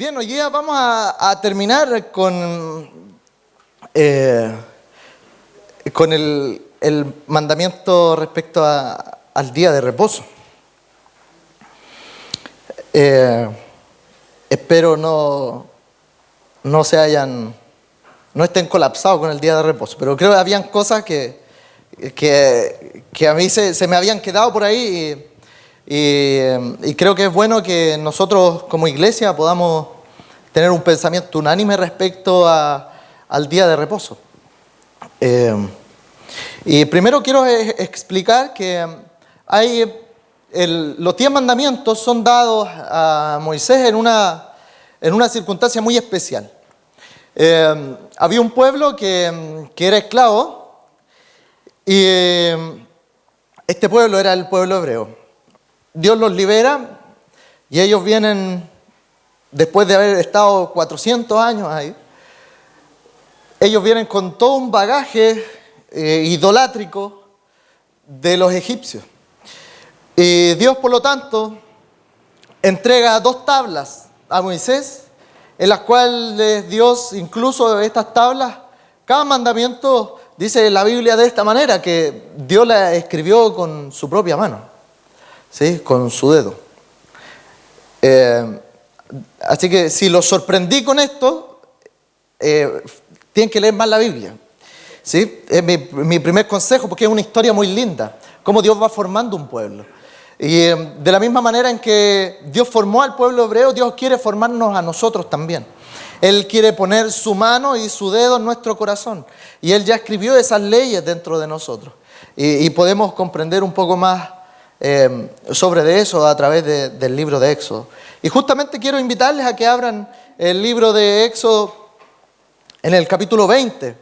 Bien, hoy día vamos a terminar con el mandamiento respecto al día de reposo. Espero no estén colapsados con el día de reposo, pero creo que habían cosas que a mí se me habían quedado por ahí y creo que es bueno que nosotros como iglesia podamos tener un pensamiento unánime respecto al día de reposo. Y primero quiero explicar que los 10 mandamientos son dados a Moisés en una circunstancia muy especial. Había un pueblo que era esclavo y este pueblo era el pueblo hebreo. Dios los libera y ellos vienen, después de haber estado 400 años ahí, ellos vienen con todo un bagaje idolátrico de los egipcios. Y Dios, por lo tanto, entrega 2 tablas a Moisés, en las cuales Dios, incluso estas tablas, cada mandamiento, dice la Biblia de esta manera, que Dios la escribió con su propia mano, ¿sí? Con su dedo. Así que si los sorprendí con esto, tienen que leer más la Biblia, ¿sí? Es mi primer consejo, porque es una historia muy linda, cómo Dios va formando un pueblo. Y de la misma manera en que Dios formó al pueblo hebreo, Dios quiere formarnos a nosotros también. Él quiere poner su mano y su dedo en nuestro corazón. Y Él ya escribió esas leyes dentro de nosotros. Y podemos comprender un poco más sobre eso a través del libro de Éxodo. Y justamente quiero invitarles a que abran el libro de Éxodo en el capítulo 20.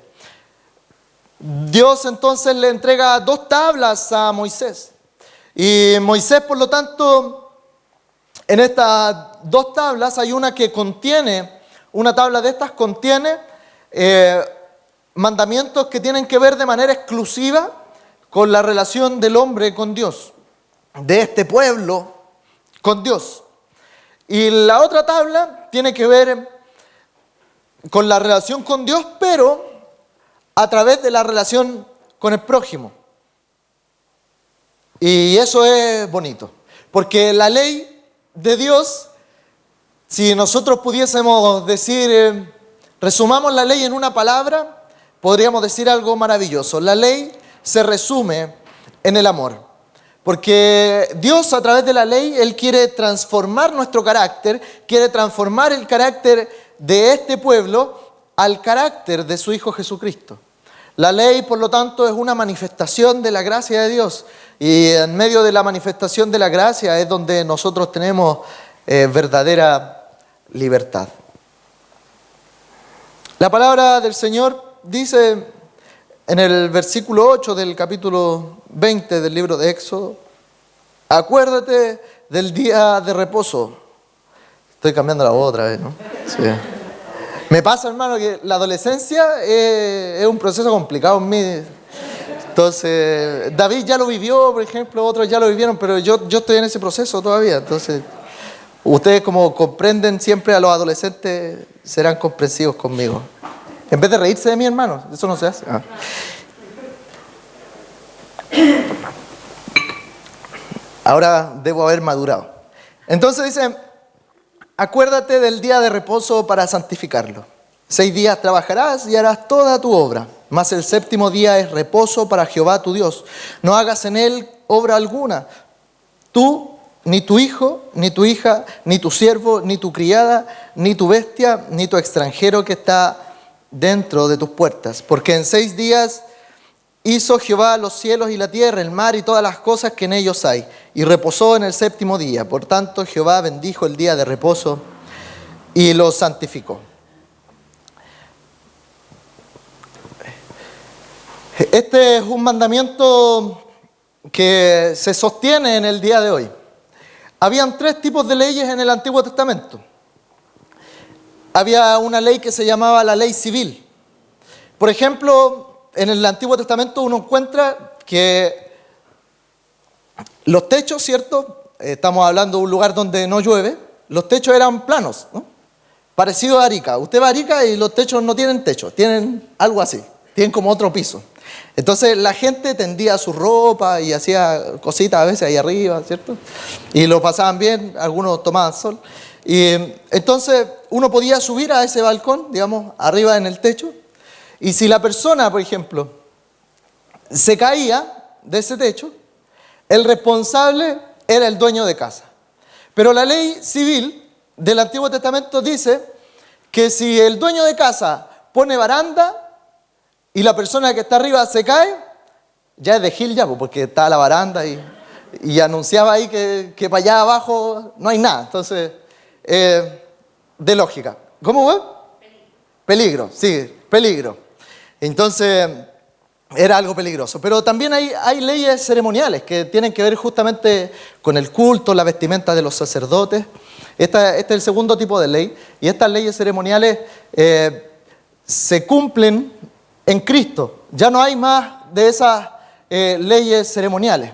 Dios entonces le entrega 2 tablas a Moisés. Y Moisés, por lo tanto, en estas 2 tablas hay una que contiene, una tabla de estas contiene mandamientos que tienen que ver de manera exclusiva con la relación del hombre con Dios, de este pueblo con Dios. Y la otra tabla tiene que ver con la relación con Dios, pero a través de la relación con el prójimo. Y eso es bonito, porque la ley de Dios, si nosotros pudiésemos decir, resumamos la ley en una palabra, podríamos decir algo maravilloso. La ley se resume en el amor, porque Dios a través de la ley, Él quiere transformar nuestro carácter, quiere transformar el carácter de este pueblo al carácter de su Hijo Jesucristo. La ley, por lo tanto, es una manifestación de la gracia de Dios. Y en medio de la manifestación de la gracia es donde nosotros tenemos verdadera libertad. La palabra del Señor dice en el versículo 8 del capítulo 20 del libro de Éxodo: acuérdate del día de reposo. Estoy cambiando la voz otra vez, ¿no? Sí. Me pasa, hermano, que la adolescencia es un proceso complicado en mí. Entonces, David ya lo vivió, por ejemplo, otros ya lo vivieron, pero yo estoy en ese proceso todavía. Entonces, ustedes, como comprenden siempre a los adolescentes, serán comprensivos conmigo. En vez de reírse de mí, hermano, eso no se hace. Ahora debo haber madurado. Entonces dice: acuérdate del día de reposo para santificarlo. 6 días trabajarás y harás toda tu obra, mas el 7º día es reposo para Jehová tu Dios. No hagas en él obra alguna, tú, ni tu hijo, ni tu hija, ni tu siervo, ni tu criada, ni tu bestia, ni tu extranjero que está dentro de tus puertas. Porque en 6 días hizo Jehová los cielos y la tierra, el mar y todas las cosas que en ellos hay, y reposó en el 7º día. Por tanto, Jehová bendijo el día de reposo y lo santificó. Este es un mandamiento que se sostiene en el día de hoy. Habían 3 tipos de leyes en el Antiguo Testamento. Había una ley que se llamaba la ley civil. Por ejemplo, en el Antiguo Testamento uno encuentra que los techos, ¿cierto? Estamos hablando de un lugar donde no llueve. Los techos eran planos, ¿no? parecido a Arica. Usted va a Arica y los techos no tienen techo, tienen algo así, tienen como otro piso. Entonces la gente tendía su ropa y hacía cositas a veces ahí arriba, ¿cierto? Y lo pasaban bien, algunos tomaban sol. Y entonces uno podía subir a ese balcón, digamos, arriba en el techo. Y si la persona, por ejemplo, se caía de ese techo, el responsable era el dueño de casa. Pero la ley civil del Antiguo Testamento dice que si el dueño de casa pone baranda y la persona que está arriba se cae, ya es de Gil ya, porque está la baranda y anunciaba ahí que para allá abajo no hay nada. Entonces, de lógica. ¿Cómo va? Peligro, sí, peligro. Entonces, era algo peligroso. Pero también hay leyes ceremoniales que tienen que ver justamente con el culto, la vestimenta de los sacerdotes. Este es el segundo tipo de ley. Y estas leyes ceremoniales se cumplen en Cristo. Ya no hay más de esas leyes ceremoniales.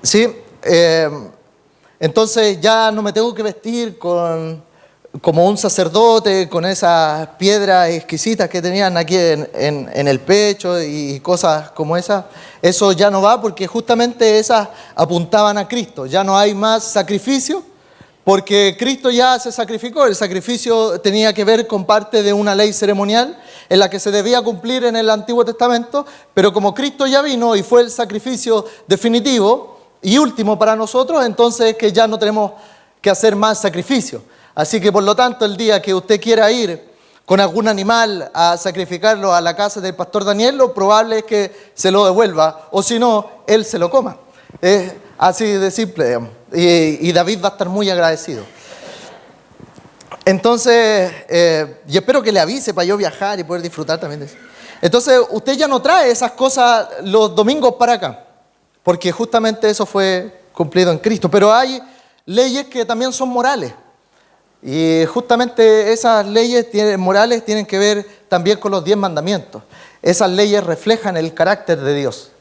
¿Sí? Entonces ya no me tengo que vestir como un sacerdote, con esas piedras exquisitas que tenían aquí en el pecho y cosas como esas. Eso ya no va porque justamente esas apuntaban a Cristo. Ya no hay más sacrificio porque Cristo ya se sacrificó. El sacrificio tenía que ver con parte de una ley ceremonial en la que se debía cumplir en el Antiguo Testamento, pero como Cristo ya vino y fue el sacrificio definitivo y último para nosotros, entonces es que ya no tenemos que hacer más sacrificios. Así que por lo tanto el día que usted quiera ir con algún animal a sacrificarlo a la casa del pastor Daniel, lo probable es que se lo devuelva, o si no, él se lo coma. Es así de simple, digamos. Y David va a estar muy agradecido. Entonces, y espero que le avise para yo viajar y poder disfrutar también de eso. Entonces, usted ya no trae esas cosas los domingos para acá, porque justamente eso fue cumplido en Cristo. Pero hay leyes que también son morales. Y justamente esas leyes morales tienen que ver también con los 10 mandamientos. Esas leyes reflejan el carácter de Dios.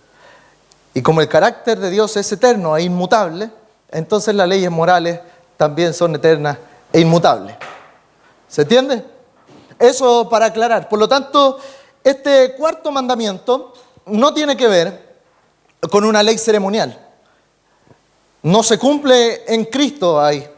Y como el carácter de Dios es eterno e inmutable, entonces las leyes morales también son eternas e inmutables. ¿Se entiende? Eso para aclarar. Por lo tanto, este cuarto mandamiento no tiene que ver con una ley ceremonial. No se cumple en Cristo ahí.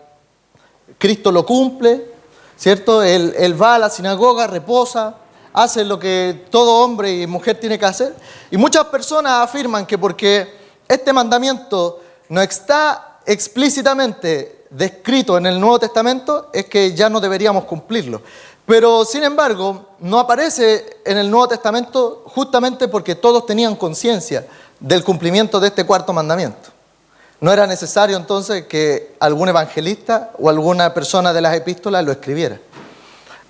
Cristo lo cumple, ¿cierto? Él va a la sinagoga, reposa, hace lo que todo hombre y mujer tiene que hacer. Y muchas personas afirman que porque este mandamiento no está explícitamente descrito en el Nuevo Testamento, es que ya no deberíamos cumplirlo. Pero, sin embargo, no aparece en el Nuevo Testamento justamente porque todos tenían conciencia del cumplimiento de este cuarto mandamiento. No era necesario entonces que algún evangelista o alguna persona de las epístolas lo escribiera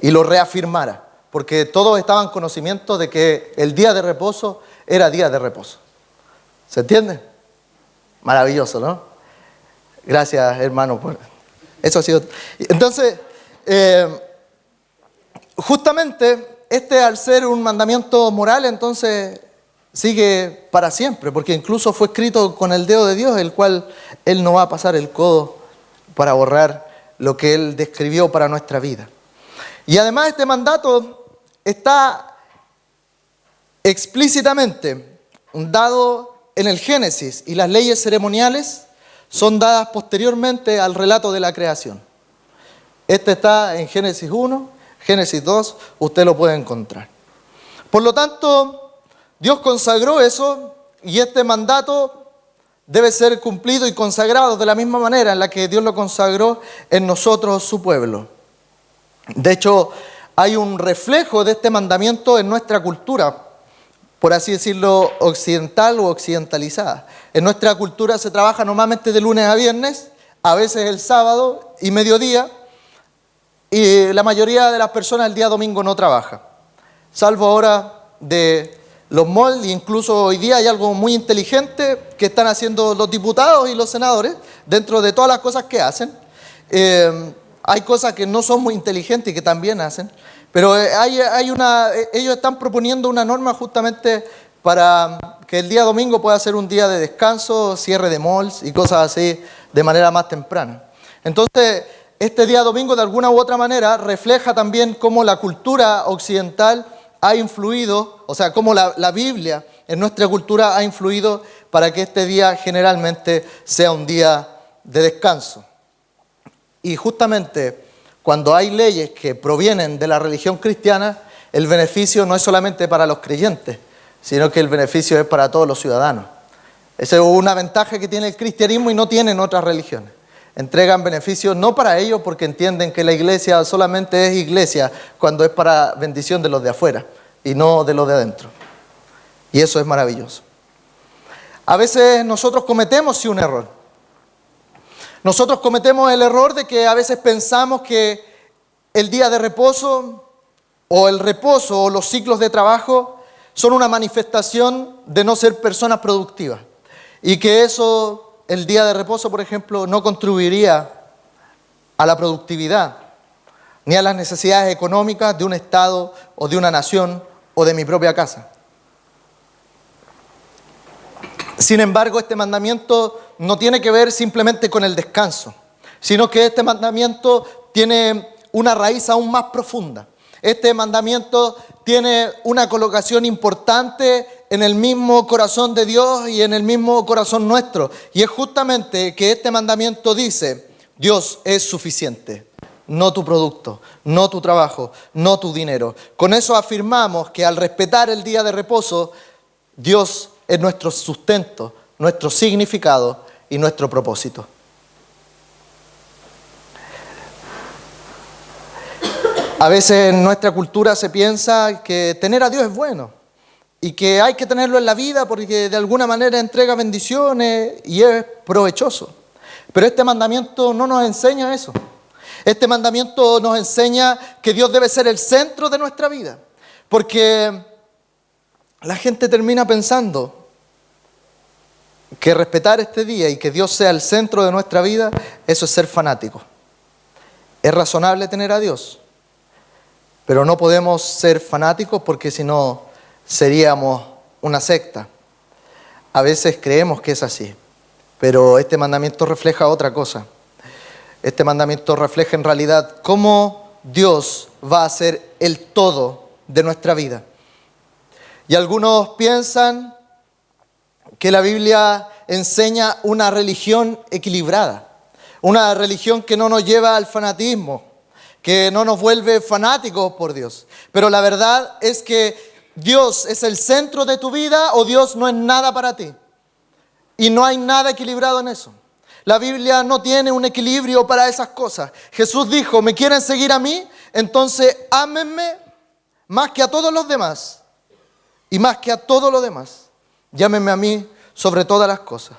y lo reafirmara, porque todos estaban en conocimiento de que el día de reposo era día de reposo. ¿Se entiende? Maravilloso, ¿no? Gracias, hermano. Eso ha sido. Entonces, justamente este, al ser un mandamiento moral, entonces sigue para siempre, porque incluso fue escrito con el dedo de Dios, el cual Él no va a pasar el codo para borrar lo que Él describió para nuestra vida. Y además este mandato está explícitamente dado en el Génesis, y las leyes ceremoniales son dadas posteriormente al relato de la creación. Este está en Génesis 1, Génesis 2, usted lo puede encontrar. Por lo tanto, Dios consagró eso y este mandato debe ser cumplido y consagrado de la misma manera en la que Dios lo consagró en nosotros, su pueblo. De hecho, hay un reflejo de este mandamiento en nuestra cultura, por así decirlo, occidental o occidentalizada. En nuestra cultura se trabaja normalmente de lunes a viernes, a veces el sábado y mediodía, y la mayoría de las personas el día domingo no trabaja, salvo ahora de los malls, e incluso hoy día hay algo muy inteligente que están haciendo los diputados y los senadores dentro de todas las cosas que hacen. Hay cosas que no son muy inteligentes y que también hacen, pero ellos están proponiendo una norma justamente para que el día domingo pueda ser un día de descanso, cierre de malls y cosas así de manera más temprana. Entonces, este día domingo de alguna u otra manera refleja también cómo la cultura occidental ha influido, o sea, cómo la Biblia en nuestra cultura ha influido para que este día generalmente sea un día de descanso. Y justamente cuando hay leyes que provienen de la religión cristiana, el beneficio no es solamente para los creyentes, sino que el beneficio es para todos los ciudadanos. Esa es una ventaja que tiene el cristianismo y no tienen otras religiones. Entregan beneficios no para ellos porque entienden que la iglesia solamente es iglesia cuando es para bendición de los de afuera y no de los de adentro. Y eso es maravilloso. A veces nosotros cometemos sí un error. Nosotros cometemos el error de que a veces pensamos que el día de reposo o el reposo o los ciclos de trabajo son una manifestación de no ser personas productivas. Y que eso, el día de reposo, por ejemplo, no contribuiría a la productividad, ni a las necesidades económicas de un Estado o de una nación o de mi propia casa. Sin embargo, este mandamiento no tiene que ver simplemente con el descanso, sino que este mandamiento tiene una raíz aún más profunda. Este mandamiento tiene una colocación importante en el mismo corazón de Dios y en el mismo corazón nuestro. Y es justamente que este mandamiento dice: Dios es suficiente, no tu producto, no tu trabajo, no tu dinero. Con eso afirmamos que al respetar el día de reposo, Dios es nuestro sustento, nuestro significado y nuestro propósito. A veces en nuestra cultura se piensa que tener a Dios es bueno y que hay que tenerlo en la vida porque de alguna manera entrega bendiciones y es provechoso. Pero este mandamiento no nos enseña eso. Este mandamiento nos enseña que Dios debe ser el centro de nuestra vida, porque la gente termina pensando que respetar este día y que Dios sea el centro de nuestra vida, eso es ser fanático. Es razonable tener a Dios, pero no podemos ser fanáticos porque si no seríamos una secta. A veces creemos que es así, pero este mandamiento refleja otra cosa. Este mandamiento refleja en realidad cómo Dios va a ser el todo de nuestra vida. Y algunos piensan que la Biblia enseña una religión equilibrada, una religión que no nos lleva al fanatismo, que no nos vuelve fanáticos por Dios. Pero la verdad es que Dios es el centro de tu vida o Dios no es nada para ti. Y no hay nada equilibrado en eso. La Biblia no tiene un equilibrio para esas cosas. Jesús dijo: ¿me quieren seguir a mí? Entonces ámenme más que a todos los demás. Y más que a todo lo demás, llámenme a mí sobre todas las cosas.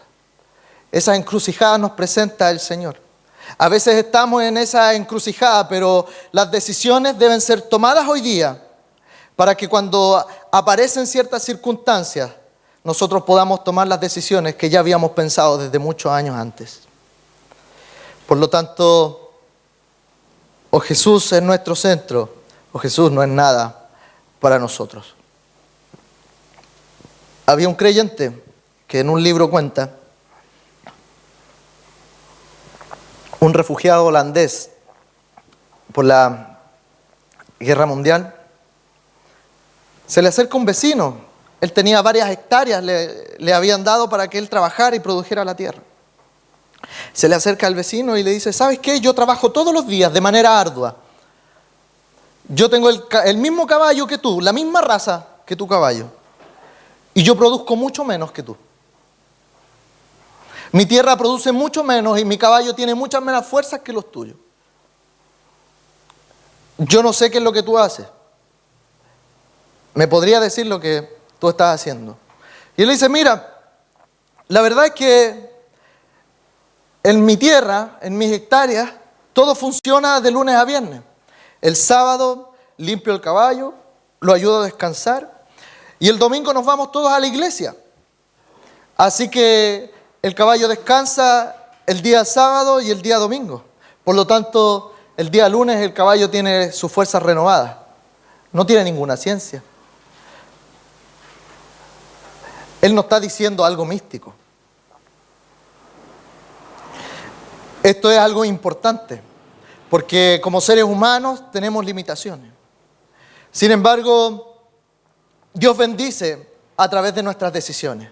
Esa encrucijada nos presenta el Señor. A veces estamos en esa encrucijada, pero las decisiones deben ser tomadas hoy día para que cuando aparecen ciertas circunstancias, nosotros podamos tomar las decisiones que ya habíamos pensado desde muchos años antes. Por lo tanto, o Jesús es nuestro centro, o Jesús no es nada para nosotros. Había un creyente que en un libro cuenta, un refugiado holandés por la Guerra Mundial, se le acerca un vecino. Él tenía varias hectáreas, le habían dado para que él trabajara y produjera la tierra. Se le acerca al vecino y le dice: ¿sabes qué? Yo trabajo todos los días de manera ardua. Yo tengo el mismo caballo que tú, la misma raza que tu caballo. Y yo produzco mucho menos que tú. Mi tierra produce mucho menos y mi caballo tiene muchas menos fuerzas que los tuyos. Yo no sé qué es lo que tú haces. ¿Me podría decir lo que tú estás haciendo? Y él le dice: mira, la verdad es que en mi tierra, en mis hectáreas, todo funciona de lunes a viernes. El sábado limpio el caballo, lo ayudo a descansar y el domingo nos vamos todos a la iglesia. Así que el caballo descansa el día sábado y el día domingo. Por lo tanto, el día lunes el caballo tiene sus fuerzas renovadas. No tiene ninguna ciencia. Él no está diciendo algo místico. Esto es algo importante. porque como seres humanos tenemos limitaciones. Sin embargo, Dios bendice a través de nuestras decisiones.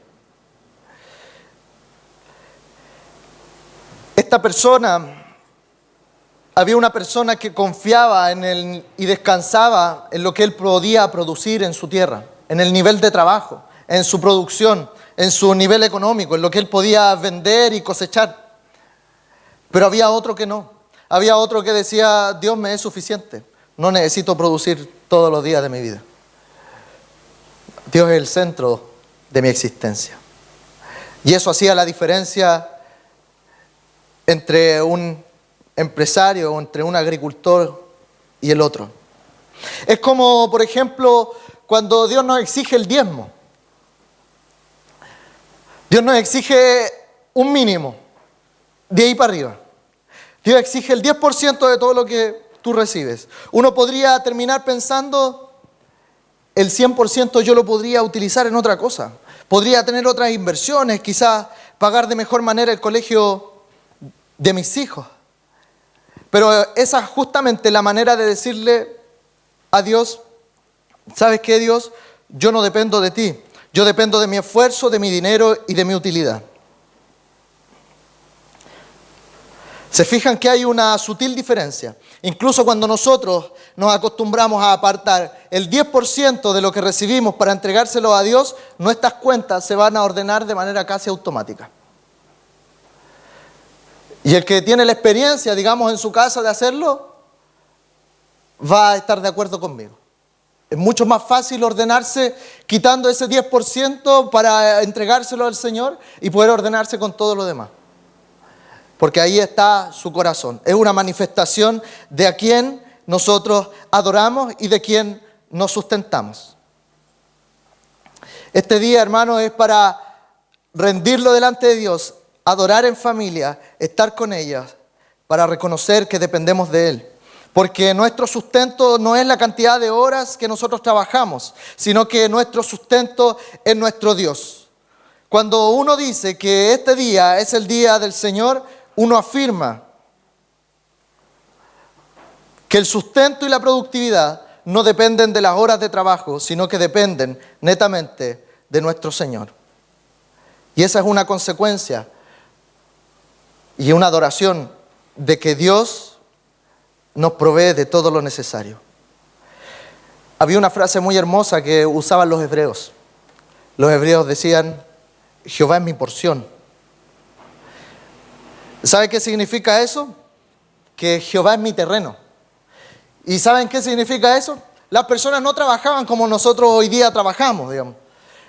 Había una persona que confiaba en él y descansaba en lo que él podía producir en su tierra, en el nivel de trabajo, en su producción, en su nivel económico, en lo que él podía vender y cosechar. Pero había otro que no. Había otro que decía, Dios me es suficiente, no necesito producir todos los días de mi vida. Dios es el centro de mi existencia. Y eso hacía la diferencia entre un empresario o entre un agricultor y el otro. Es como, por ejemplo, cuando Dios nos exige el diezmo. Dios nos exige un mínimo, de ahí para arriba. Dios exige el 10% de todo lo que tú recibes. Uno podría terminar pensando, el 100% yo lo podría utilizar en otra cosa. Podría tener otras inversiones, quizás pagar de mejor manera el colegio de mis hijos. Pero esa es justamente la manera de decirle a Dios, ¿sabes qué, Dios? Yo no dependo de ti. Yo dependo de mi esfuerzo, de mi dinero y de mi utilidad. Se fijan que hay una sutil diferencia. Incluso cuando nosotros nos acostumbramos a apartar el 10% de lo que recibimos para entregárselo a Dios, nuestras cuentas se van a ordenar de manera casi automática. Y el que tiene la experiencia, digamos, en su casa de hacerlo, va a estar de acuerdo conmigo. Es mucho más fácil ordenarse quitando ese 10% para entregárselo al Señor y poder ordenarse con todo lo demás. Porque ahí está su corazón. Es una manifestación de a quien nosotros adoramos y de quien nos sustentamos. Este día, hermano, es para rendirlo delante de Dios, adorar en familia, estar con ellas, para reconocer que dependemos de Él. Porque nuestro sustento no es la cantidad de horas que nosotros trabajamos, sino que nuestro sustento es nuestro Dios. Cuando uno dice que este día es el día del Señor, uno afirma que el sustento y la productividad no dependen de las horas de trabajo, sino que dependen netamente de nuestro Señor. Y esa es una consecuencia y una adoración de que Dios nos provee de todo lo necesario. Había una frase muy hermosa que usaban los hebreos. Los hebreos decían, Jehová es mi porción. ¿Sabe qué significa eso? Que Jehová es mi terreno. ¿Y saben qué significa eso? Las personas no trabajaban como nosotros hoy día trabajamos, digamos.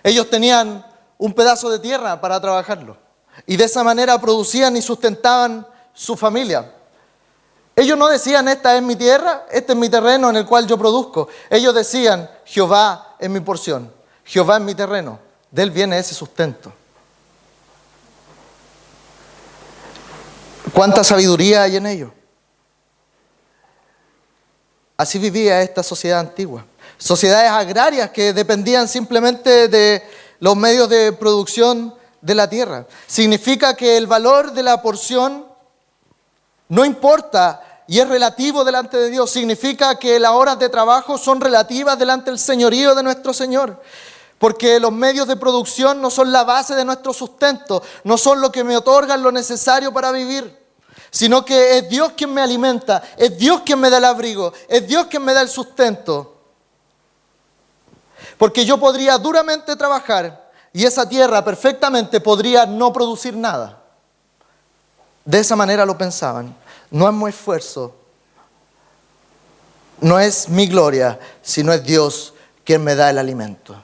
Ellos tenían un pedazo de tierra para trabajarlo. Y de esa manera producían y sustentaban su familia. Ellos no decían, esta es mi tierra, este es mi terreno en el cual yo produzco. Ellos decían, Jehová es mi porción, Jehová es mi terreno. De él viene ese sustento. ¿Cuánta sabiduría hay en ello? Así vivía esta sociedad antigua. Sociedades agrarias que dependían simplemente de los medios de producción de la tierra. Significa que el valor de la porción no importa y es relativo delante de Dios. Significa que las horas de trabajo son relativas delante del señorío de nuestro Señor. Porque los medios de producción no son la base de nuestro sustento, no son lo que me otorgan lo necesario para vivir, sino que es Dios quien me alimenta, es Dios quien me da el abrigo, es Dios quien me da el sustento. Porque yo podría duramente trabajar y esa tierra perfectamente podría no producir nada. De esa manera lo pensaban. No es mi esfuerzo, no es mi gloria, sino es Dios quien me da el alimento.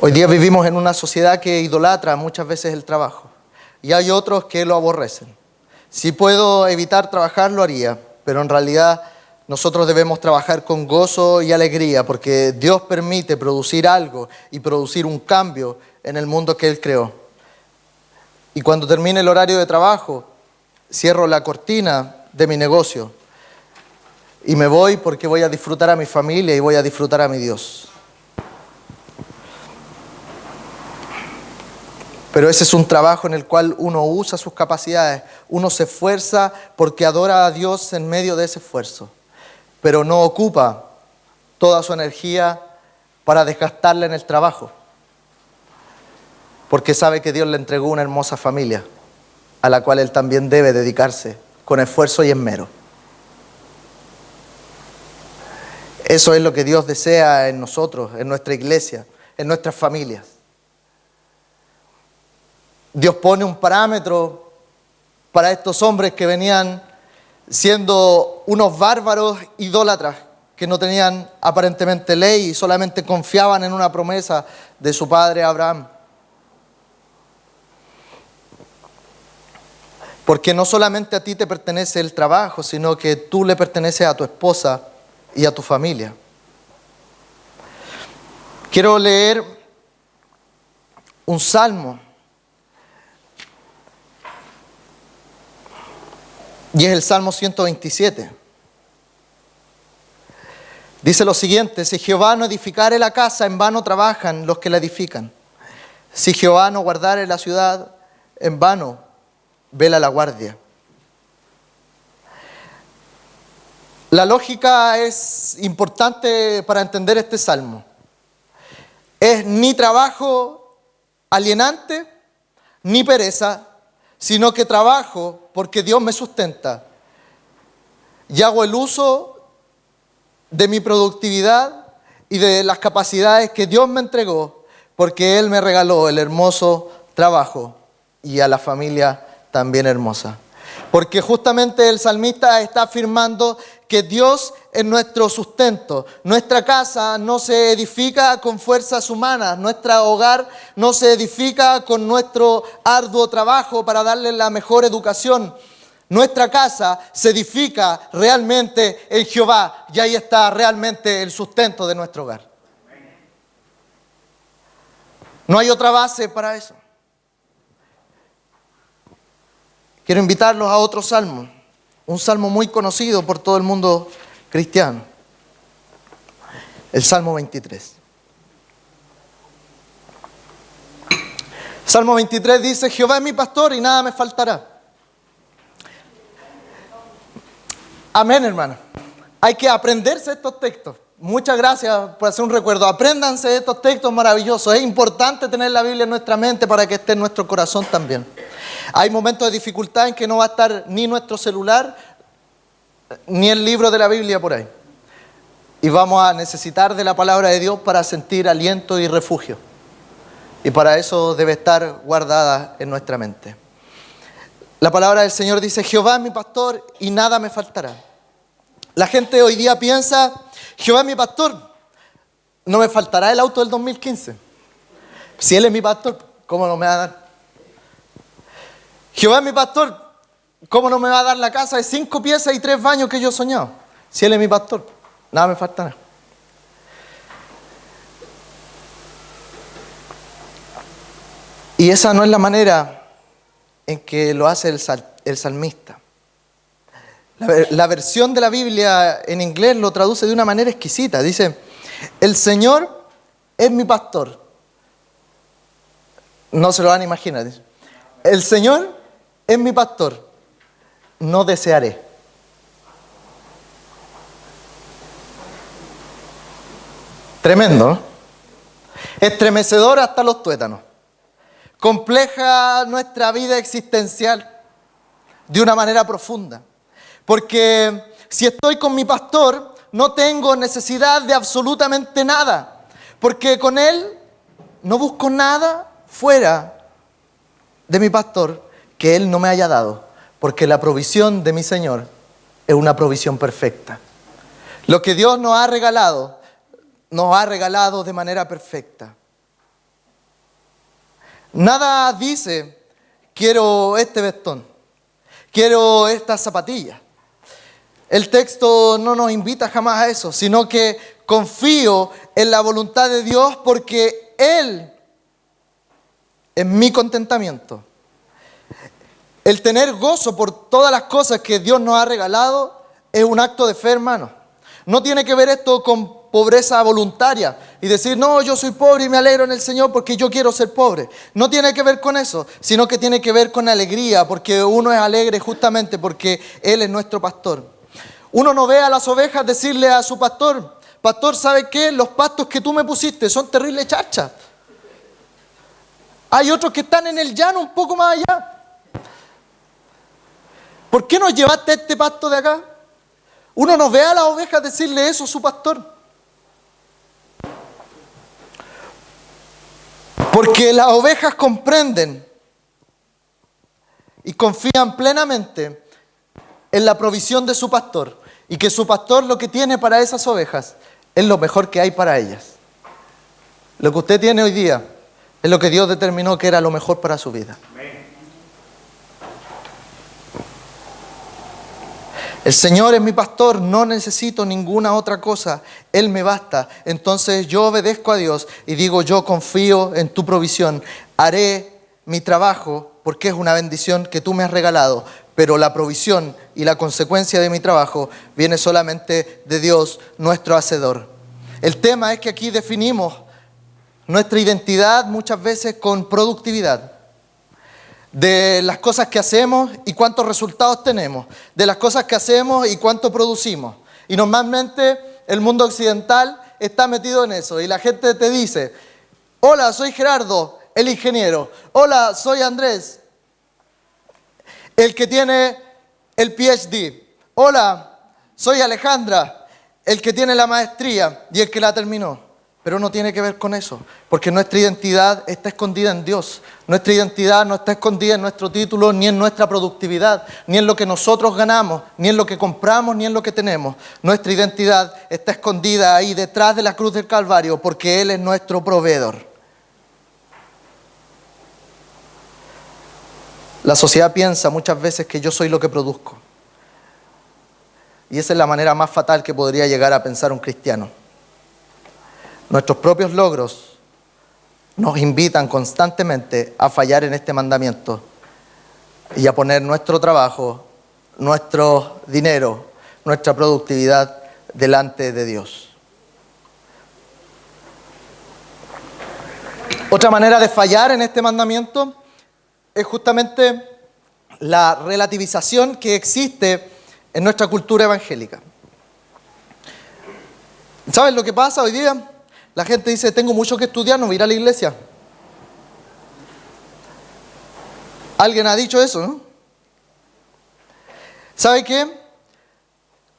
Hoy día vivimos en una sociedad que idolatra muchas veces el trabajo y hay otros que lo aborrecen. Si puedo evitar trabajar, lo haría, pero en realidad nosotros debemos trabajar con gozo y alegría porque Dios permite producir algo y producir un cambio en el mundo que Él creó. Y cuando termine el horario de trabajo, cierro la cortina de mi negocio y me voy porque voy a disfrutar a mi familia y voy a disfrutar a mi Dios. Pero ese es un trabajo en el cual uno usa sus capacidades, uno se esfuerza porque adora a Dios en medio de ese esfuerzo, pero no ocupa toda su energía para desgastarla en el trabajo, porque sabe que Dios le entregó una hermosa familia a la cual él también debe dedicarse con esfuerzo y esmero. Eso es lo que Dios desea en nosotros, en nuestra iglesia, en nuestras familias. Dios pone un parámetro para estos hombres que venían siendo unos bárbaros idólatras, que no tenían aparentemente ley y solamente confiaban en una promesa de su padre Abraham. Porque no solamente a ti te pertenece el trabajo, sino que tú le perteneces a tu esposa y a tu familia. Quiero leer un salmo. Y es el Salmo 127. Dice lo siguiente: si Jehová no edificare la casa, en vano trabajan los que la edifican. Si Jehová no guardare la ciudad, en vano vela la guardia. La lógica es importante para entender este salmo. Es ni trabajo alienante, ni pereza, sino que trabajo porque Dios me sustenta y hago el uso de mi productividad y de las capacidades que Dios me entregó, porque Él me regaló el hermoso trabajo y a la familia también hermosa. Porque justamente el salmista está afirmando que Dios es nuestro sustento. Nuestra casa no se edifica con fuerzas humanas. Nuestro hogar no se edifica con nuestro arduo trabajo para darle la mejor educación. Nuestra casa se edifica realmente en Jehová. Y ahí está realmente el sustento de nuestro hogar. No hay otra base para eso. Quiero invitarlos a otro salmo, un salmo muy conocido por todo el mundo cristiano, el Salmo 23. Salmo 23 dice: Jehová es mi pastor y nada me faltará. Amén, hermano. Hay que aprenderse estos textos. Muchas gracias por hacer un recuerdo. Apréndanse estos textos maravillosos. Es importante tener la Biblia en nuestra mente para que esté en nuestro corazón también. Hay momentos de dificultad en que no va a estar ni nuestro celular, ni el libro de la Biblia por ahí. Y vamos a necesitar de la palabra de Dios para sentir aliento y refugio. Y para eso debe estar guardada en nuestra mente. La palabra del Señor dice: Jehová es mi pastor y nada me faltará. La gente hoy día piensa: Jehová es mi pastor, no me faltará el auto del 2015. Si Él es mi pastor, ¿cómo no me va a dar? Jehová es mi pastor, ¿cómo no me va a dar la casa de 5 piezas y 3 baños que yo he soñado? Si Él es mi pastor, nada me faltará. Y esa no es la en que lo hace el salmista. La versión de la Biblia en inglés lo traduce de una manera exquisita. Dice: el Señor es mi pastor. No se lo van a imaginar. Dice: el Señor es mi pastor, no desearé. Tremendo, ¿no? Estremecedor hasta los tuétanos. Compleja nuestra vida existencial de una manera profunda. Porque si estoy con mi pastor, no tengo necesidad de absolutamente nada. Porque con Él no busco nada fuera de mi pastor que Él no me haya dado. Porque la provisión de mi Señor es una provisión perfecta. Lo que Dios nos ha regalado de manera perfecta. Nada dice: quiero este vestón, quiero estas zapatillas. El texto no nos invita jamás a eso, sino que confío en la voluntad de Dios porque Él es mi contentamiento. El tener gozo por todas las cosas que Dios nos ha regalado es un acto de fe, hermano. No tiene que ver esto con pobreza voluntaria y decir, no, yo soy pobre y me alegro en el Señor porque yo quiero ser pobre. No tiene que ver con eso, sino que tiene que ver con alegría, porque uno es alegre justamente porque Él es nuestro pastor. Uno no ve a las ovejas decirle a su pastor, pastor, ¿sabe qué? Los pastos que tú me pusiste son terribles chachas. Hay otros que están en el llano un poco más allá. ¿Por qué nos llevaste a este pasto de acá? Uno no ve a las ovejas decirle eso a su pastor. Porque las ovejas comprenden y confían plenamente en la provisión de su pastor. Y que su pastor lo que tiene para esas ovejas es lo mejor que hay para ellas. Lo que usted tiene hoy día es lo que Dios determinó que era lo mejor para su vida. El Señor es mi pastor, no necesito ninguna otra cosa, Él me basta. Entonces yo obedezco a Dios y digo, yo confío en tu provisión, haré mi trabajo porque es una bendición que tú me has regalado, pero la provisión y la consecuencia de mi trabajo viene solamente de Dios, nuestro Hacedor. El tema es que aquí definimos nuestra identidad muchas veces con productividad. De las cosas que hacemos y cuántos resultados tenemos, de las cosas que hacemos y cuánto producimos. Y normalmente el mundo occidental está metido en eso y la gente te dice, hola, soy Gerardo, el ingeniero, hola, soy Andrés, el que tiene el PhD, hola, soy Alejandra, el que tiene la maestría y el que la terminó. Pero no tiene que ver con eso, porque nuestra identidad está escondida en Dios. Nuestra identidad no está escondida en nuestro título, ni en nuestra productividad, ni en lo que nosotros ganamos, ni en lo que compramos, ni en lo que tenemos. Nuestra identidad está escondida ahí detrás de la cruz del Calvario, porque Él es nuestro proveedor. La sociedad piensa muchas veces que yo soy lo que produzco. Y esa es la manera más fatal que podría llegar a pensar un cristiano. Nuestros propios logros nos invitan constantemente a fallar en este mandamiento y a poner nuestro trabajo, nuestro dinero, nuestra productividad delante de Dios. Otra manera de fallar en este mandamiento es justamente la relativización que existe en nuestra cultura evangélica. ¿Sabes lo que pasa hoy día? La gente dice, tengo mucho que estudiar, no voy a ir a la iglesia. Alguien ha dicho eso, ¿no? ¿Sabe qué?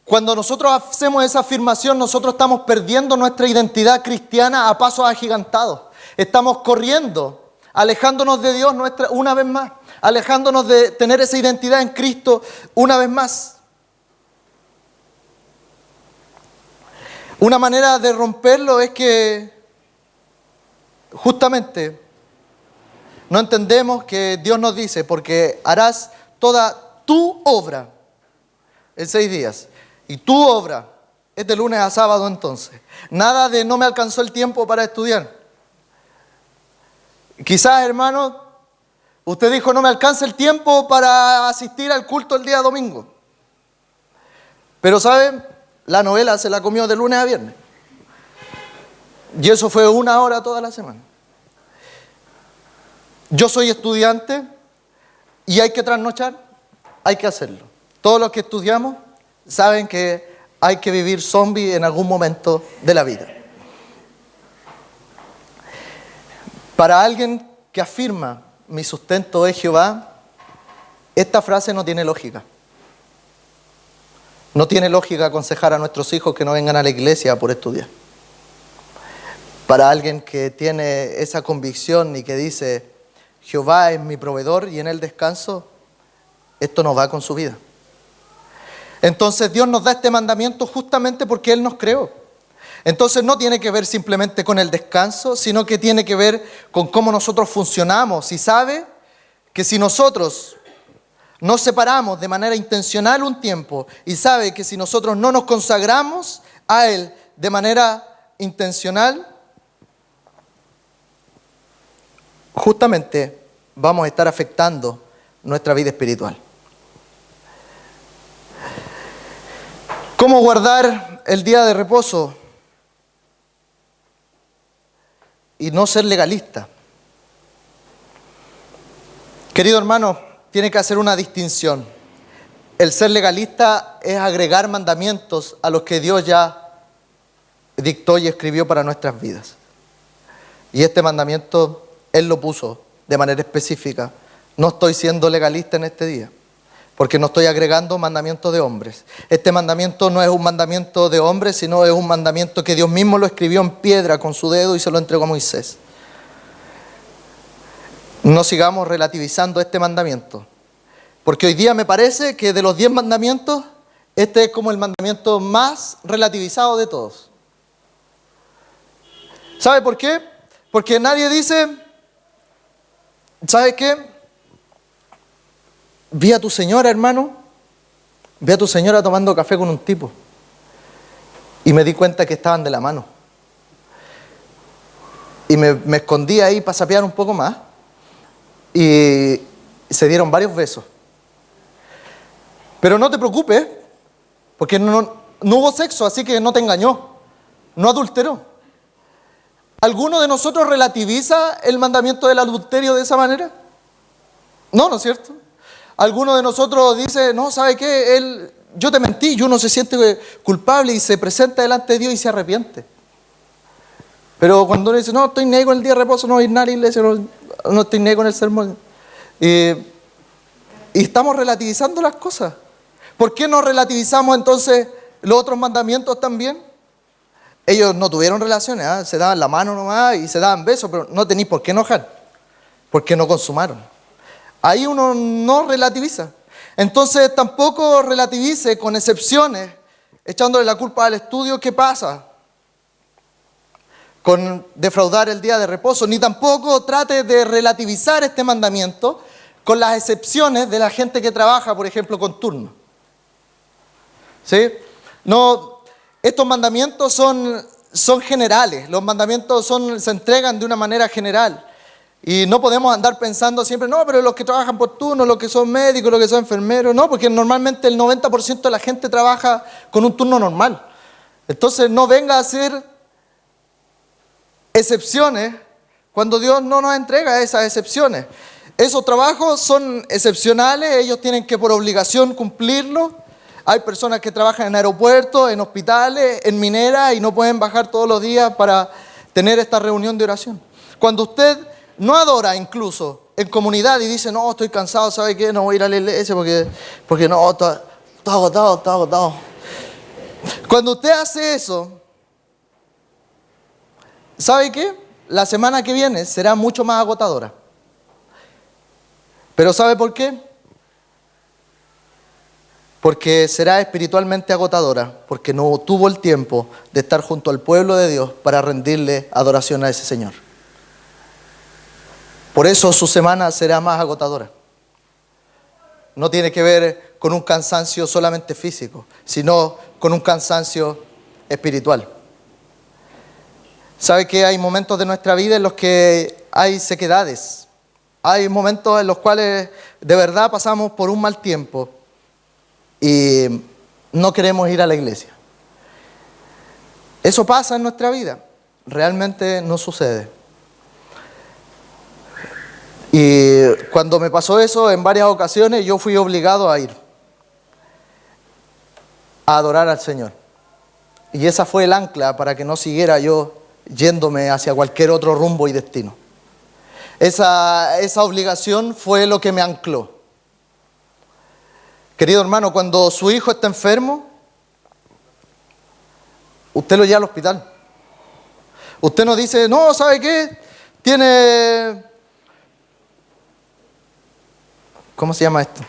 Cuando nosotros hacemos esa afirmación, nosotros estamos perdiendo nuestra identidad cristiana a pasos agigantados. Estamos corriendo, alejándonos de Dios una vez más, alejándonos de tener esa identidad en Cristo una vez más. Una manera de romperlo es que justamente no entendemos que Dios nos dice, porque harás toda tu obra en 6 días. Y tu obra es de lunes a sábado entonces. Nada de no me alcanzó el tiempo para estudiar. Quizás, hermano, usted dijo no me alcanza el tiempo para asistir al culto el día domingo. Pero ¿sabe? La novela se la comió de lunes a viernes. Y eso fue 1 hora toda la semana. Yo soy estudiante y hay que trasnochar, hay que hacerlo. Todos los que estudiamos saben que hay que vivir zombie en algún momento de la vida. Para alguien que afirma mi sustento es Jehová, esta frase no tiene lógica. No tiene lógica aconsejar a nuestros hijos que no vengan a la iglesia por estudiar. Para alguien que tiene esa convicción y que dice, Jehová es mi proveedor y en él descanso, esto no va con su vida. Entonces Dios nos da este mandamiento justamente porque Él nos creó. Entonces no tiene que ver simplemente con el descanso, sino que tiene que ver con cómo nosotros funcionamos. Y sabe que si nosotros nos separamos de manera intencional un tiempo y sabe que si nosotros no nos consagramos a Él de manera intencional, justamente vamos a estar afectando nuestra vida espiritual. ¿Cómo guardar el día de reposo? y no ser legalista. Querido hermano, tiene que hacer una distinción. El ser legalista es agregar mandamientos a los que Dios ya dictó y escribió para nuestras vidas. Y este mandamiento Él lo puso de manera específica. No estoy siendo legalista en este día, porque no estoy agregando mandamientos de hombres. Este mandamiento no es un mandamiento de hombres, sino es un mandamiento que Dios mismo lo escribió en piedra con su dedo y se lo entregó a Moisés. No sigamos relativizando este mandamiento, porque hoy día me parece que de los 10 mandamientos, este es como el mandamiento más relativizado de todos. ¿Sabe por qué? Porque nadie dice, ¿sabe qué? Vi a tu señora, hermano, vi a tu señora tomando café con un tipo y me di cuenta que estaban de la mano. Y me escondí ahí para sapear un poco más y se dieron varios besos. Pero no te preocupes, porque no hubo sexo, así que no te engañó, no adulteró. ¿Alguno de nosotros relativiza el mandamiento del adulterio de esa manera? No, ¿no es cierto? ¿Alguno de nosotros dice, no, ¿sabe qué? Yo te mentí, y uno se siente culpable y se presenta delante de Dios y se arrepiente? Pero cuando uno dice, no, estoy negro con el día de reposo, no voy a ir a la iglesia, no estoy negro con el sermón. Y estamos relativizando las cosas. ¿Por qué no relativizamos entonces los otros mandamientos también? Ellos no tuvieron relaciones, se daban la mano nomás y se daban besos, pero no tenéis por qué enojar, porque no consumaron. Ahí uno no relativiza. Entonces tampoco relativice con excepciones, echándole la culpa al estudio. ¿Qué pasa con defraudar el día de reposo? Ni tampoco trate de relativizar este mandamiento con las excepciones de la gente que trabaja, por ejemplo, con turno. ¿Sí? No, estos mandamientos son generales, los mandamientos se entregan de una manera general. Y no podemos andar pensando siempre, no, pero los que trabajan por turno, los que son médicos, los que son enfermeros, no, porque normalmente el 90% de la gente trabaja con un turno normal. Entonces no venga a hacer excepciones cuando Dios no nos entrega esas excepciones. Esos trabajos son excepcionales, ellos tienen que por obligación cumplirlo. Hay personas que trabajan en aeropuertos, en hospitales, en mineras y no pueden bajar todos los días para tener esta reunión de oración. Cuando usted no adora incluso en comunidad y dice, no, estoy cansado, ¿sabe qué? No voy a ir a la iglesia porque no, está agotado. Cuando usted hace eso, ¿sabe qué? La semana que viene será mucho más agotadora. ¿Pero sabe por qué? Porque será espiritualmente agotadora, porque no tuvo el tiempo de estar junto al pueblo de Dios para rendirle adoración a ese Señor. Por eso su semana será más agotadora. No tiene que ver con un cansancio solamente físico, sino con un cansancio espiritual. ¿Sabe que hay momentos de nuestra vida en los que hay sequedades? Hay momentos en los cuales de verdad pasamos por un mal tiempo y no queremos ir a la iglesia. Eso pasa en nuestra vida, realmente no sucede. Y cuando me pasó eso, en varias ocasiones yo fui obligado a ir a adorar al Señor. Y esa fue el ancla para que no siguiera yo yéndome hacia cualquier otro rumbo y destino. Esa obligación fue lo que me ancló. Querido hermano, cuando su hijo está enfermo, usted lo lleva al hospital. Usted no dice, no, ¿sabe qué? Tiene... ¿Cómo se llama esto?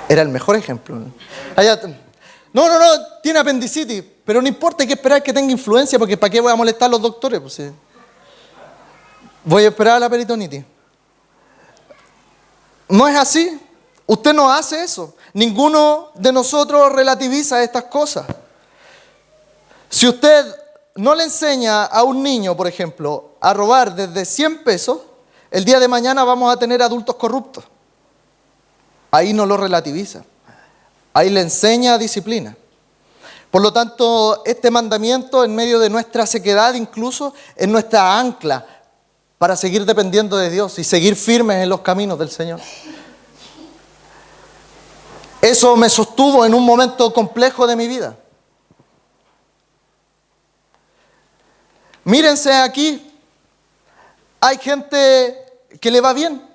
Era el mejor ejemplo. No, tiene apendicitis, pero no importa, hay que esperar que tenga influencia, porque ¿para qué voy a molestar a los doctores? Pues, sí. Voy a esperar a la peritonitis. No es así. Usted no hace eso. Ninguno de nosotros relativiza estas cosas. Si usted no le enseña a un niño, por ejemplo, a robar desde 100 pesos, el día de mañana vamos a tener adultos corruptos. Ahí no lo relativiza. Ahí le enseña disciplina. Por lo tanto, este mandamiento, en medio de nuestra sequedad incluso, es nuestra ancla para seguir dependiendo de Dios y seguir firmes en los caminos del Señor. Eso me sostuvo en un momento complejo de mi vida. Mírense aquí, hay gente que le va bien.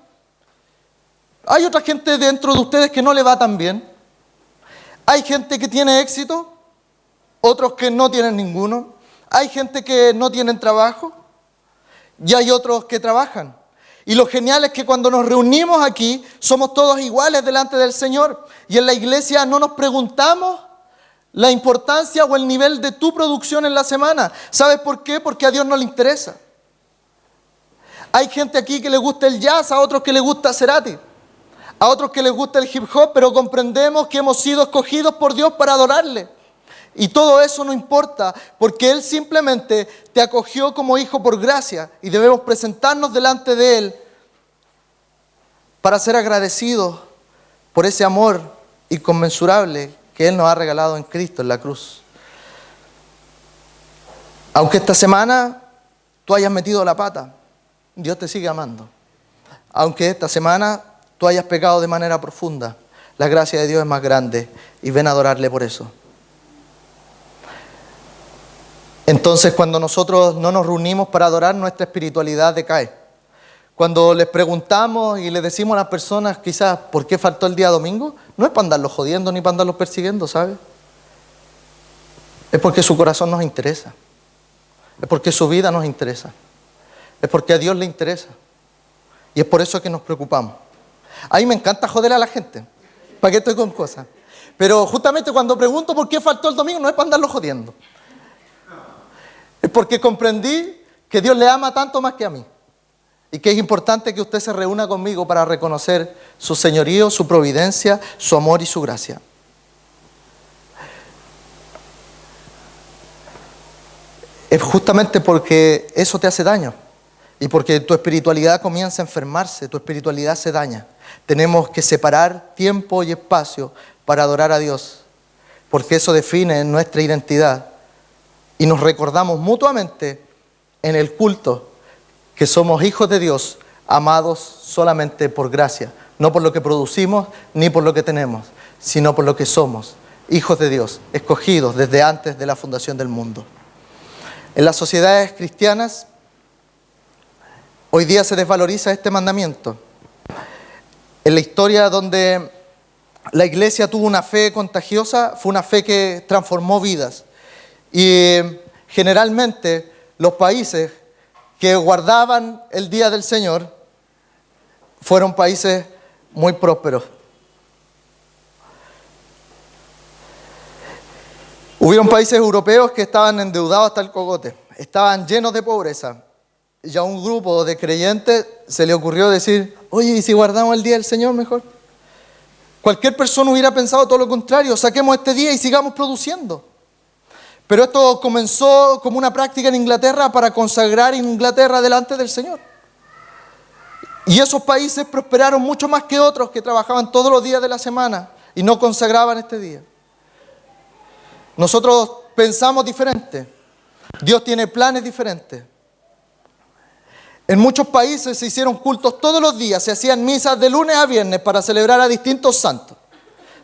Hay otra gente dentro de ustedes que no le va tan bien. Hay gente que tiene éxito, otros que no tienen ninguno. Hay gente que no tienen trabajo y hay otros que trabajan. Y lo genial es que cuando nos reunimos aquí, somos todos iguales delante del Señor. Y en la iglesia no nos preguntamos la importancia o el nivel de tu producción en la semana. ¿Sabes por qué? Porque a Dios no le interesa. Hay gente aquí que le gusta el jazz, a otros que le gusta Cerati, a otros que les gusta el hip hop, pero comprendemos que hemos sido escogidos por Dios para adorarle. Y todo eso no importa, porque Él simplemente te acogió como hijo por gracia y debemos presentarnos delante de Él para ser agradecidos por ese amor inconmensurable que Él nos ha regalado en Cristo en la cruz. Aunque esta semana tú hayas metido la pata, Dios te sigue amando. Aunque esta semana tú hayas pecado de manera profunda, la gracia de Dios es más grande y ven a adorarle por eso. Entonces, cuando nosotros no nos reunimos para adorar, nuestra espiritualidad decae. Cuando les preguntamos y les decimos a las personas quizás por qué faltó el día domingo, no es para andarlos jodiendo ni para andarlos persiguiendo, ¿sabes? Es porque su corazón nos interesa. Es porque su vida nos interesa. Es porque a Dios le interesa. Y es por eso que nos preocupamos. A mí me encanta joder a la gente. ¿Para qué estoy con cosas? Pero justamente cuando pregunto por qué faltó el domingo, no es para andarlos jodiendo. Es porque comprendí que Dios le ama tanto más que a mí. Y que es importante que usted se reúna conmigo para reconocer su señorío, su providencia, su amor y su gracia. Es justamente porque eso te hace daño. Y porque tu espiritualidad comienza a enfermarse, tu espiritualidad se daña. Tenemos que separar tiempo y espacio para adorar a Dios. Porque eso define nuestra identidad. Y nos recordamos mutuamente en el culto que somos hijos de Dios, amados solamente por gracia. No por lo que producimos ni por lo que tenemos, sino por lo que somos. Hijos de Dios, escogidos desde antes de la fundación del mundo. En las sociedades cristianas, hoy día se desvaloriza este mandamiento. En la historia donde la iglesia tuvo una fe contagiosa, fue una fe que transformó vidas. Y generalmente los países que guardaban el día del Señor fueron países muy prósperos. Hubieron países europeos que estaban endeudados hasta el cogote, estaban llenos de pobreza. Y a un grupo de creyentes se le ocurrió decir, oye, ¿y si guardamos el día del Señor mejor? Cualquier persona hubiera pensado todo lo contrario, saquemos este día y sigamos produciendo. Pero esto comenzó como una práctica en Inglaterra para consagrar Inglaterra delante del Señor. Y esos países prosperaron mucho más que otros que trabajaban todos los días de la semana y no consagraban este día. Nosotros pensamos diferente. Dios tiene planes diferentes. En muchos países se hicieron cultos todos los días, se hacían misas de lunes a viernes para celebrar a distintos santos,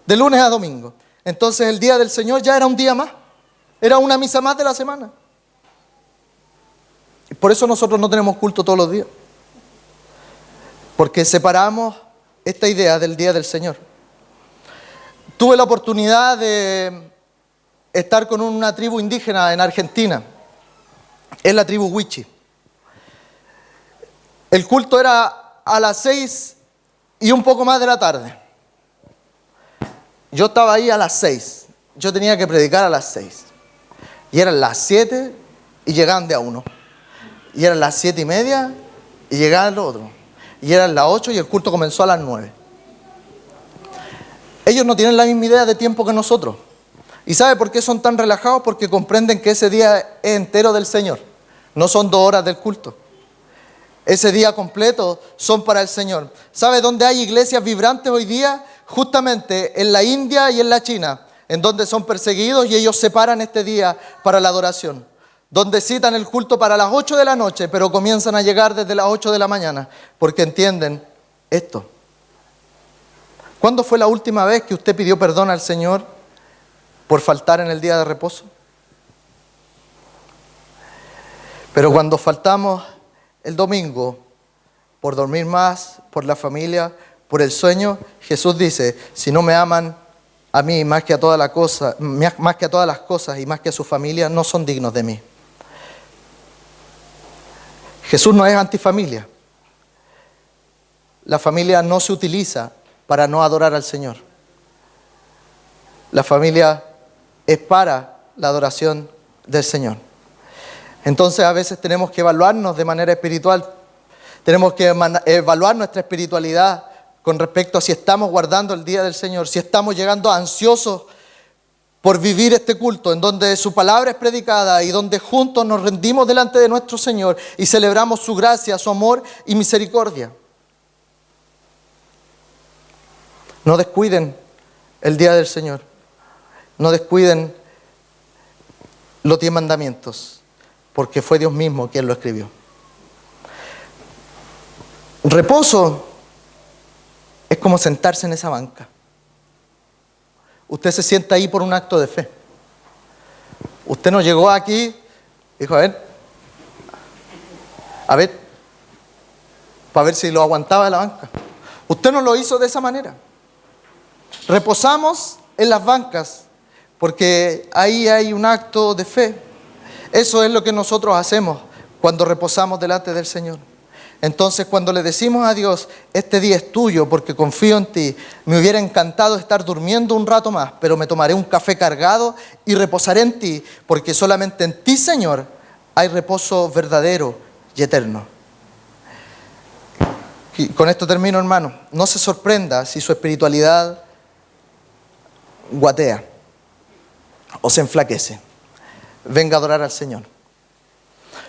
de lunes a domingo. Entonces el día del Señor ya era un día más. Era una misa más de la semana. Y por eso nosotros no tenemos culto todos los días. Porque separamos esta idea del día del Señor. Tuve la oportunidad de estar con una tribu indígena en Argentina. Es la tribu Wichi. El culto era a las 6 y un poco más de la tarde. Yo estaba ahí a las 6. Yo tenía que predicar a las 6. Y eran las 7 y llegaban de a uno. Y eran las 7:30 y llegaban los otros. Y eran las 8 y el culto comenzó a las 9. Ellos no tienen la misma idea de tiempo que nosotros. ¿Y sabe por qué son tan relajados? Porque comprenden que ese día es entero del Señor. No son 2 horas del culto. Ese día completo son para el Señor. ¿Sabe dónde hay iglesias vibrantes hoy día? Justamente en la India y en la China. en donde son perseguidos y ellos separan este día para la adoración, donde citan el culto para las 8 de la noche, pero comienzan a llegar desde las 8 de la mañana, porque entienden esto. ¿Cuándo fue la última vez que usted pidió perdón al Señor por faltar en el día de reposo? Pero cuando faltamos el domingo, por dormir más, por la familia, por el sueño, Jesús dice, si no me aman a mí más que a todas las cosas y más que a su familia, no son dignos de mí. Jesús no es antifamilia. La familia no se utiliza para no adorar al Señor. La familia es para la adoración del Señor. Entonces a veces tenemos que evaluarnos de manera espiritual. Tenemos que evaluar nuestra espiritualidad con respecto a si estamos guardando el día del Señor, si estamos llegando ansiosos por vivir este culto en donde su palabra es predicada y donde juntos nos rendimos delante de nuestro Señor y celebramos su gracia, su amor y misericordia. No descuiden el día del Señor. No descuiden los 10 mandamientos, porque fue Dios mismo quien lo escribió. Reposo es como sentarse en esa banca. Usted se sienta ahí por un acto de fe. Usted no llegó aquí y dijo, a ver, para ver si lo aguantaba de la banca. Usted no lo hizo de esa manera. Reposamos en las bancas porque ahí hay un acto de fe. Eso es lo que nosotros hacemos cuando reposamos delante del Señor. Entonces, cuando le decimos a Dios, este día es tuyo porque confío en ti, me hubiera encantado estar durmiendo un rato más, pero me tomaré un café cargado y reposaré en ti, porque solamente en ti, Señor, hay reposo verdadero y eterno. Y con esto termino, hermano. No se sorprenda si su espiritualidad guatea o se enflaquece. Venga a adorar al Señor.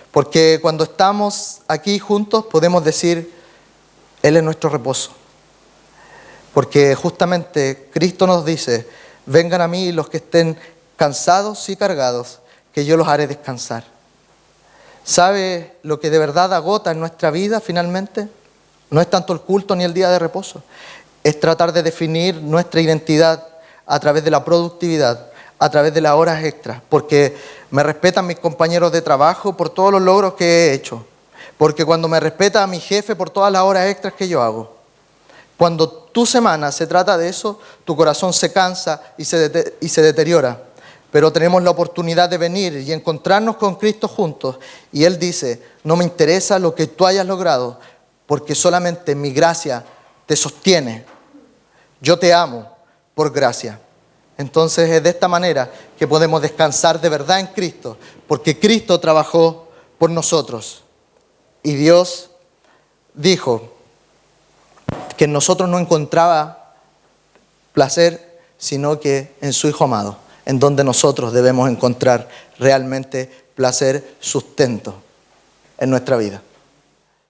Porque cuando estamos aquí juntos podemos decir, Él es nuestro reposo. Porque justamente Cristo nos dice, vengan a mí los que estén cansados y cargados, que yo los haré descansar. ¿Sabe lo que de verdad agota en nuestra vida finalmente? No es tanto el culto ni el día de reposo. Es tratar de definir nuestra identidad a través de la productividad, a través de las horas extras, porque me respetan mis compañeros de trabajo por todos los logros que he hecho, porque cuando me respeta a mi jefe por todas las horas extras que yo hago. Cuando tu semana se trata de eso, tu corazón se cansa y se deteriora, pero tenemos la oportunidad de venir y encontrarnos con Cristo juntos, y Él dice, no me interesa lo que tú hayas logrado, porque solamente mi gracia te sostiene. Yo te amo por gracia. Entonces es de esta manera que podemos descansar de verdad en Cristo, porque Cristo trabajó por nosotros. Y Dios dijo que en nosotros no encontraba placer, sino que en su Hijo amado, en donde nosotros debemos encontrar realmente placer, sustento en nuestra vida.